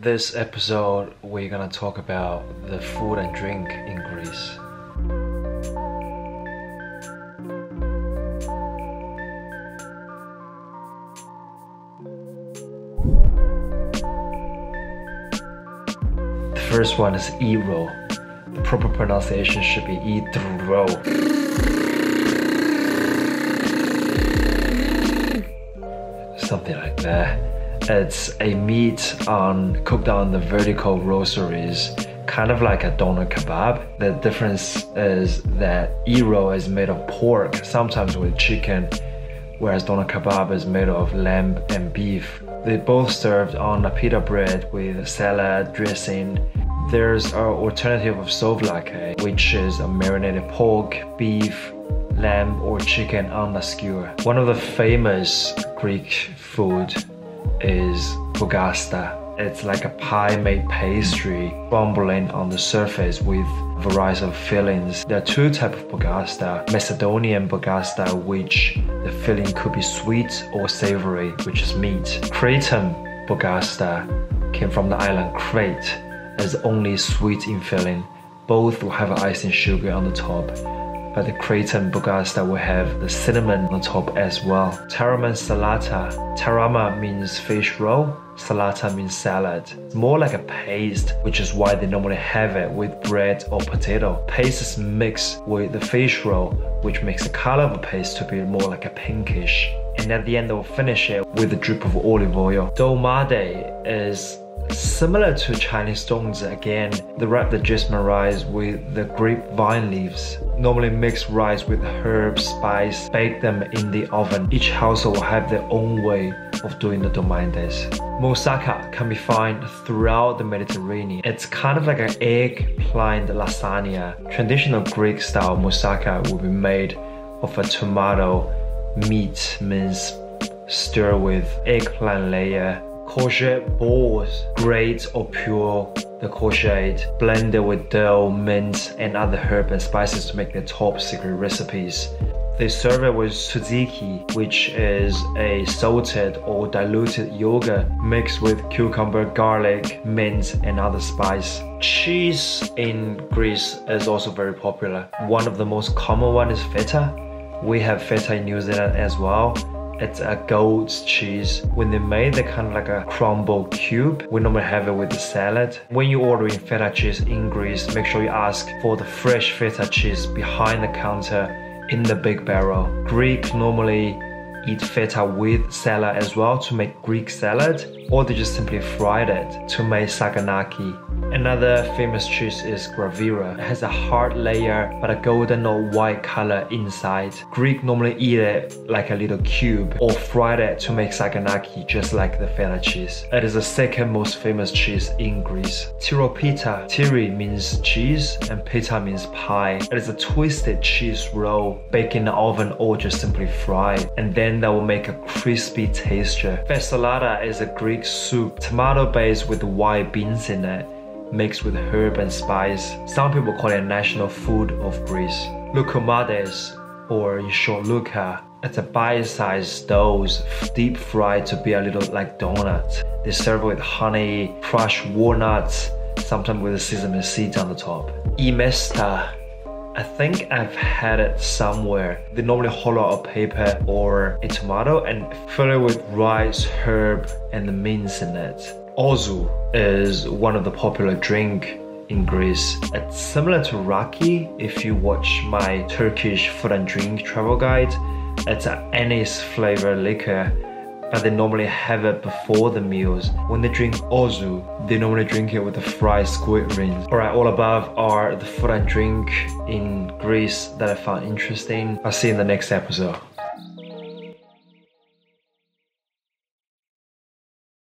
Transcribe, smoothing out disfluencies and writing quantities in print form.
This episode, we're gonna talk about the food and drink in Greece. The first one is Gyro. The proper pronunciation should be Gyro. Something like that. It's a meat cooked on the vertical roasteries, kind of like a doner kebab. The difference is that gyro is made of pork, sometimes with chicken, whereas doner kebab is made of lamb and beef. They both served on a pita bread with salad, dressing. There's an alternative of souvlaki, which is a marinated pork, beef, lamb or chicken on a skewer. One of the famous Greek food is Bougasta. It's like a pie-made pastry crumbling on the surface with a variety of fillings. There are two types of Bougasta. Macedonian Bougasta, which the filling could be sweet or savory, which is meat. Cretan Bougasta came from the island Crete, as only sweet in filling. Both will have icing sugar on the top, but the Cretan Bougasta will have the cinnamon on top as well. Taramasalata. Tarama means fish roll, salata means salad. It's more like a paste, which is why they normally have it with bread or potato. Paste is mixed with the fish roll, which makes the color of the paste to be more like a pinkish. And at the end, they'll finish it with a drip of olive oil. Dolmades is similar to Chinese donzi again. They wrap the jasmine rice with the grapevine leaves. Normally mix rice with herbs, spice, bake them in the oven. Each household will have their own way of doing the Dolmades. Moussaka can be found throughout the Mediterranean. It's kind of like an egg-lined lasagna. Traditional Greek style moussaka will be made of a tomato meat minced, stir with eggplant layer, courgette balls, grate or pure the courgette, blended with dill, mint, and other herbs and spices to make their top secret recipes. They serve it with tzatziki, which is a salted or diluted yogurt mixed with cucumber, garlic, mint, and other spice. Cheese in Greece is also very popular. One of the most common one is Feta. We have Feta in New Zealand as well. It's a goat's cheese. When they made, they're kind of like a crumbled cube. We normally have it with the salad. When you're ordering feta cheese in Greece, make sure you ask for the fresh feta cheese behind the counter in the big barrel. Greek normally eat feta with salad as well to make Greek salad, or they just simply fried it to make saganaki. Another famous cheese is Graviera. It has a hard layer but a golden or white color inside. Greek normally eat it like a little cube or fried it to make saganaki, just like the feta cheese. It is the second most famous cheese in Greece. Tyropita. Tyri means cheese and pita means pie. It is a twisted cheese roll baked in the oven or just simply fried, and then that will make a crispy texture. Fasolada is a Greek soup, tomato based with white beans in it, mixed with herb and spice. Some people call it a national food of Greece. Loukoumades, or in short Louka, it's a bite-sized dough deep fried to be a little like donut. They serve it with honey, crushed walnuts, sometimes with the sesame seeds on the top. Gemista, I think I've had it somewhere. They normally hollow out a paper or a tomato and fill it with rice, herb, and the mince in it. Ouzo is one of the popular drink in Greece. It's similar to raki if you watch my Turkish food and drink travel guide. It's an anise flavored liquor, but they normally have it before the meals. When they drink ouzo, they normally drink it with the fried squid rings. Alright, all above are the food and drink in Greece that I found interesting. I'll see you in the next episode.